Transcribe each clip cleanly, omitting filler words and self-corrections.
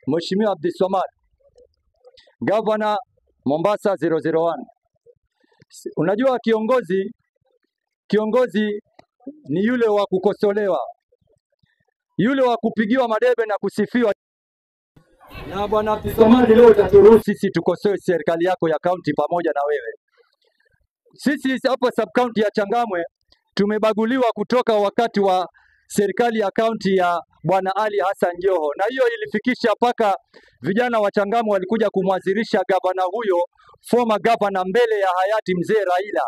Mheshimiwa Abdulswamad, Governor Mombasa 001. Unajua kiongozi ni yule wa kukosolewa, yule wa kupigiwa madebe na kusifiwa. Na bwana Abdulswamad, leo utaturuhusu sisi tukosoe serikali yako ya kaunti pamoja na wewe. Sisi hapa sub county ya Changamwe tumebaguliwa kutoka wakati wa serikali ya kaunti ya Bwana Ali Hassan Joho, na hiyo ilifikisha mpaka vijana wa Changamwe walikuja kumwazirisha gavana huyo, former governor, mbele ya hayati mzee Raila,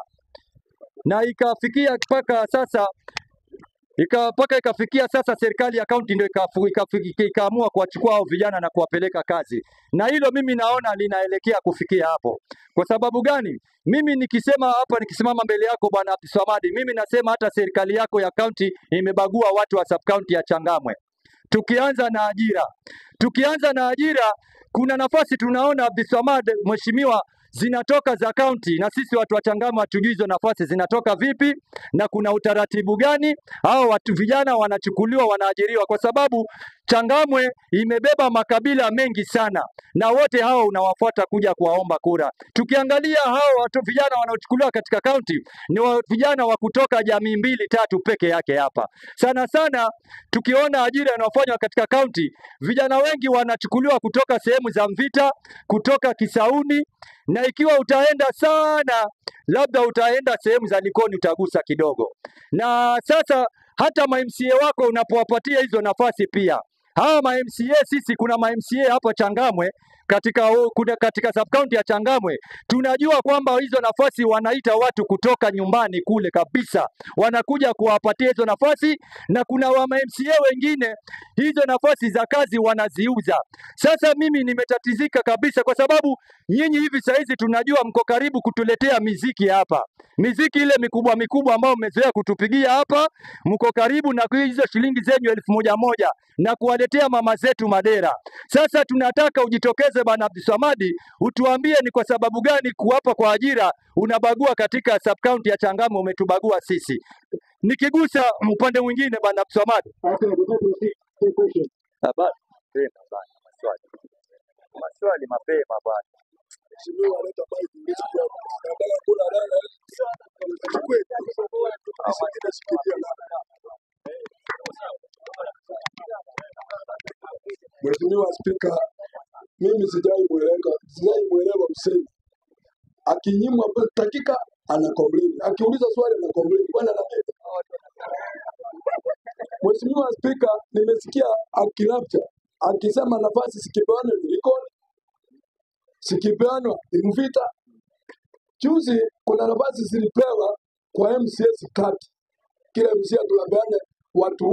na ikafikia sasa serikali ya kaunti ndio ikaamua kuwachukua hao vijana na kuwapeleka kazi, na hilo mimi naona linaelekea kufikia hapo. Kwa sababu gani? Mimi nikisimama mbele yako bwana Abdulswamad, mimi nasema hata serikali yako ya kaunti imebagua watu wa sub county ya Changamwe. Tukianza na ajira, kuna nafasi tunaona Abdulswamad mheshimiwa zinatoka za kaunti, na sisi watu wa Changamwe hatujui hizo nafasi zinatoka vipi na kuna utaratibu gani. Hao watu vijana wanachukuliwa, wanaajiriwa, kwa sababu Changamwe imebeba makabila mengi sana, na wote hao unawafuata kuja kuwaomba kura. Tukiangalia hao watu vijana wanaochukuliwa katika kaunti ni vijana wa kutoka jamii 2-3 peke yake hapa. Sana tukiona ajira inayofanywa katika kaunti, vijana wengi wanachukuliwa kutoka sehemu za Mvita, kutoka Kisauni, na ikiwa utaenda sana labda utaenda sehemu za Likoni utagusa kidogo. Na sasa hata ma-MCA wako unapowapatia hizo nafasi pia, hawa ma-MCA, sisi kuna ma-MCA hapa Changamwe katika sub county ya Changamwe, tunajua kwamba hizo nafasi wanaita watu kutoka nyumbani kule kabisa, wanakuja kuwapatia hizo nafasi, na kuna wa MCA wengine hizo nafasi za kazi wanaziuza. Sasa mimi nimetatizika kabisa, kwa sababu nyinyi hivi saizi tunajua mko karibu kutuletea miziki hapa, miziki ile mikubwa ambayo mmezoea kutupigia hapa, mko karibu na hizo shilingi zenyu 1,000 na kuwaletea mama zetu madera. Sasa tunataka ujitokeze bwana Abdulswamad, utuambie ni kwa sababu gani kuwapa kwa ajira unabagua katika sub county ya Changamwe, umetubagua sisi. Nikigusa upande mwingine bwana Abdulswamad, maswali mapema bwana. Mheshimiwa Spika, mimi sijai mwelewa msemi. Akinyimwa dakika ana complain, akiuliza swali ana complain. Bwana anapenda. Mheshimiwa Spika, nimesikia akilapcha akisema nafasi sikipeana Likoni, sikipeana Mvita. Juzi kuna nafasi zilipewa kwa MCS kati. Kila MCS tunapeana watu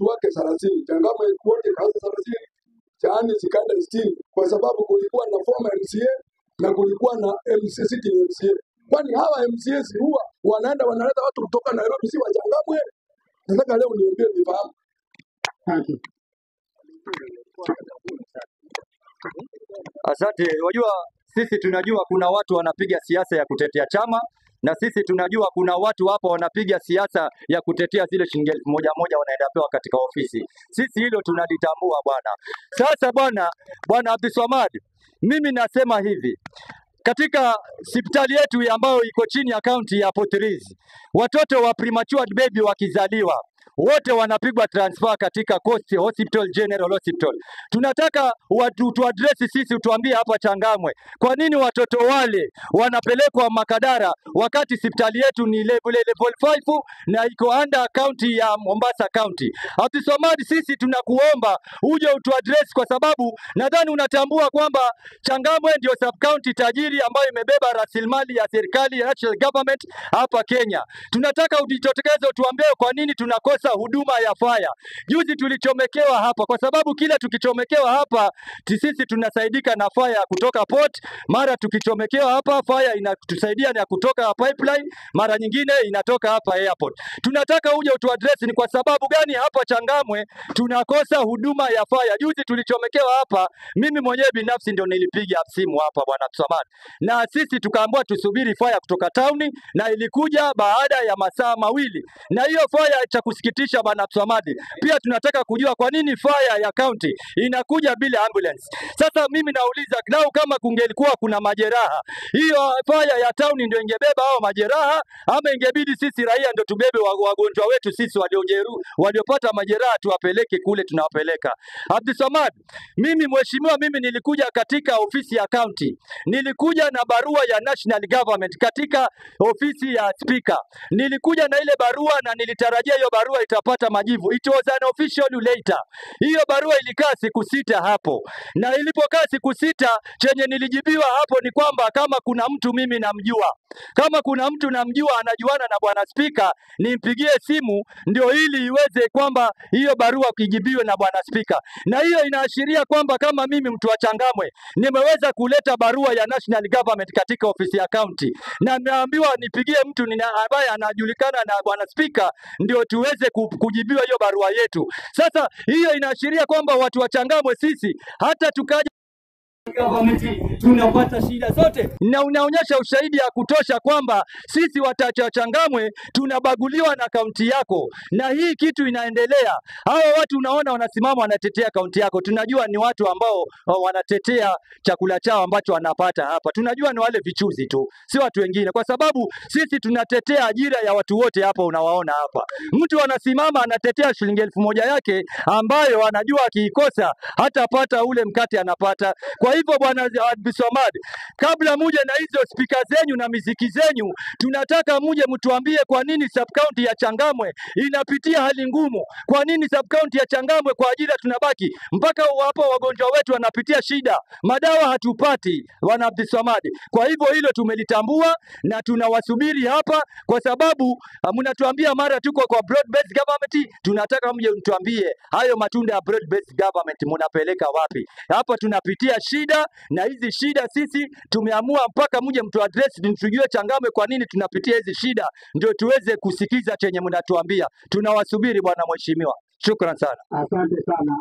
wake 30. Changamwe wote kaanza 30. Chaani zikaenda 60 kwa sababu kulikuwa na former MCA na kulikuwa na sitting MCA. Kwani hawa MCS huwa wanaleta watu kutoka Nairobi, si wa Changamwe? Nataka leo niambie nifahamu. Asante. Wajua sisi tunajua kuna watu wanapiga siasa ya kutetea chama, na sisi tunajua kuna watu hapa wanapiga siasa ya kutetea zile shilingi 1,000 wanaenda pewa katika ofisi. Sisi hilo tunalitambua bwana. Sasa bwana Abdulswamad, mimi nasema hivi, katika hospitali yetu ambayo iko chini ya kaunti ya Port Reitz, watoto wa premature baby wakizaliwa wote wanapigwa transfer katika Coast Hospital, General Hospital. Tunataka watu tuaddress sisi, utuambie hapa Changamwe, kwa nini watoto wale wanapelekwa Makadara wakati hospitali yetu ni level 5 na iko under county ya Mombasa County? Abdulswamad, sisi tunakuomba uje utuaddress, kwa sababu nadhani unatambua kwamba Changamwe ndio sub county tajiri ambayo imebeba rasilimali ya serikali ya national government hapa Kenya. Tunataka ujitokeze utuambie kwa nini tunakosa huduma ya fire. Juzi tulichomekewa hapa, kwa sababu kila tukichomekewa hapa sisi tunasaidika na fire kutoka port. Mara tukichomekewa hapa fire inatusaidia na kutoka pipeline, mara nyingine inatoka hapa airport. Tunataka uje utuaddress ni kwa sababu gani hapa Changamwe tunakosa huduma ya fire. Juzi tulichomekewa hapa, mimi mwenyewe binafsi ndio nilipiga simu hapa bwana Abdulswamad, na sisi tukaambiwa tusubiri fire kutoka town, na ilikuja baada ya masaa mawili, na hiyo fire cha kusikitisha kusikitisha bwana Abdulswamad, pia tunataka kujua kwa nini fire ya county inakuja bila ambulance. Sasa mimi nauliza, lau kama kungelikuwa kuna majeraha, hiyo fire ya town ndio ingebeba hao majeraha, ama ingebidi sisi raia ndio tubebe wagonjwa wetu sisi waliopata majeraha tuwapeleke kule tunawapeleka? Abdulswamad, mimi mheshimiwa, mimi nilikuja katika ofisi ya county, nilikuja na barua ya national government katika ofisi ya speaker, nilikuja na ile barua na nilitarajia hiyo barua itapata majibu. It was an official letter. Hiyo barua ilikaa siku 6 hapo, na ilipokaa siku 6, chenye nilijibiwa hapo ni kwamba kama kuna mtu mimi namjua, kama kuna mtu namjua anajuana na bwana spika, nimpigie simu ndio ili iweze kwamba hiyo barua kijibiwe na bwana spika. Na hiyo inaashiria kwamba kama mimi mtu wa Changamwe nimeweza kuleta barua ya national government katika ofisi ya county, na nimeambiwa nipigie mtu ambaye anajulikana na bwana spika ndio tuweze kujibiwa hiyo barua yetu. Sasa hiyo inaashiria kwamba watu wa Changamwe sisi hata tukaja government tunapata shida zote, na unaonyesha ushahidi ya kutosha kwamba sisi watacha Changamwe tunabaguliwa na kaunti yako, na hii kitu inaendelea. Hao watu unaona wanasimama wanatetea kaunti yako, tunajua ni watu ambao wanatetea chakula chao ambacho wanapata hapa, tunajua ni wale vichuzi tu, si watu wengine, kwa sababu sisi tunatetea ajira ya watu wote hapa. Unawaona hapa, mtu anasimama anatetea shilingi 1000 yake ambayo anajua akiikosa hatapata ule mkate anapata. Kwa hivyo bwana Abdulswamad, kabla muje na hizo spika zenyu na miziki zenyu, tunataka muje mtuambie kwa nini sub county ya Changamwe inapitia hali ngumu. Kwa nini sub county ya Changamwe kwa ajira tunabaki mpaka hapo wagonjwa wetu wanapitia shida, madawa hatupati bwana Abdulswamad. Kwa hivyo hilo tumelitambua na tunawasubiri hapa, kwa sababu mnatuambia mara tuko kwa broad based government. Tunataka mje mtuambie hayo matunda ya broad based government mnapeleka wapi? Hapa tunapitia shida, na hizi shida sisi tumeamua mpaka muje mtu address tujue Changamwe kwa nini tunapitia hizi shida, ndio tuweze kusikiza chenye mnatuambia. Tunawasubiri bwana mheshimiwa. Shukran sana. Asante sana.